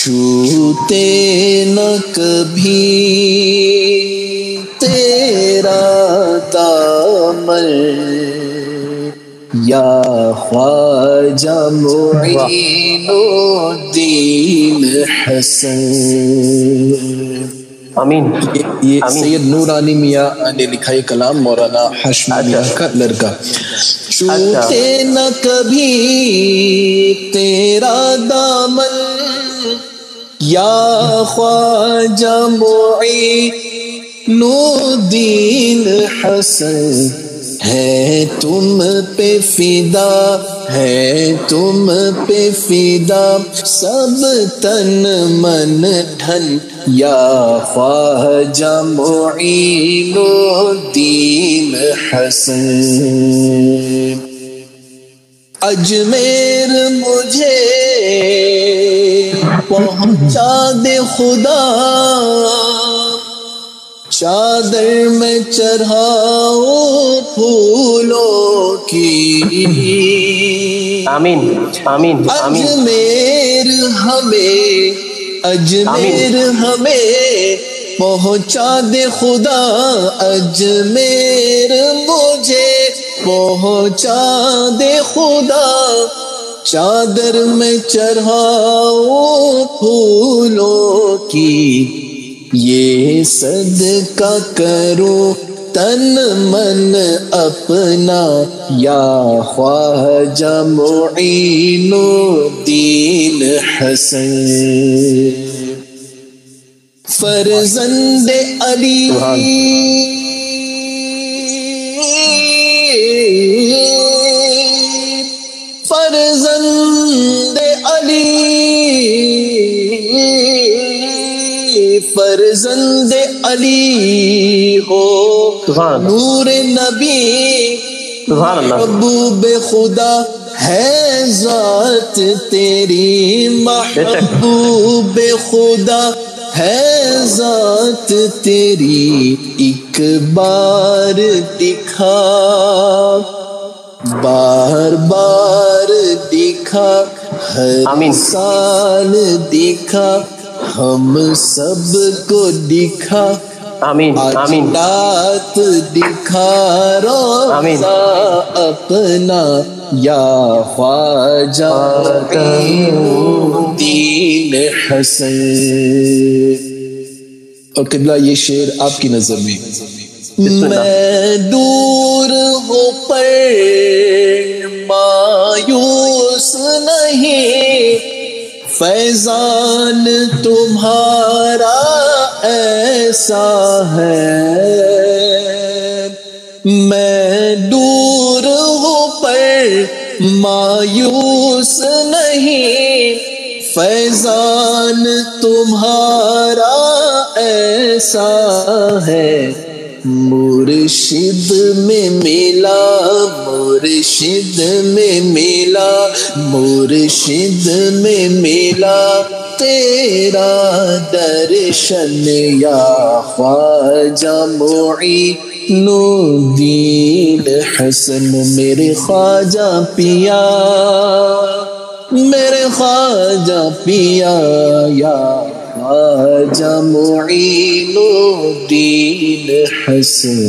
چھوتے نہ کبھی تیرا دامن یا خواجہ معین الدین حسن۔ آمین۔ یہ سید نورانی میاں نے لکھا یہ کلام، مولانا ہاشمی میاں کا لڑکا۔ چھوتے نہ کبھی تیرا دامن یا خواجہ معین الدین حسن، ہے تم پہ فدا، ہے تم پہ فدا سب تن من دھن یا خواجہ معین الدین حسن۔ اجمیر مجھے پہنچا دے خدا، چادر میں چڑھاؤ پھولوں کی۔ آمین آمین آمین۔ اجمیر ہمیں پہنچا دے خدا، اجمیر مجھے پہنچا دے خدا، چادر میں چڑھاؤ پھولوں کی۔ یہ صدقہ کرو تن من اپنا یا خواجہ معین الدین حسن۔ فرزند علی فرزند علی فرزند علی ہو نور نبی، محبوب خدا ہے ذات تیری، محبوب خدا ہے ذات تیری۔ ایک بار دکھا بار بار دکھا، ہر سال دکھا، ہم سب کو دکھا۔ آمین آمین۔ رات دکھا روزہ اپنا یا خواجہ معین الدین حسن۔ اور قبلہ یہ شعر آپ کی نظر میں، میں دور ہوں پر مایوس نہیں، فیضان تمہارا ایسا ہے۔ میں دور ہوں پر مایوس نہیں، فیضان تمہارا ایسا ہے۔ مرشد میں ملا، مرشد میں ملا، مرشد میں ملا تیرا درشن یا خواجہ معین الدین حسن۔ میرے خواجہ پیا، میرے خواجہ پیا یا خواجہ معین الدین حسن۔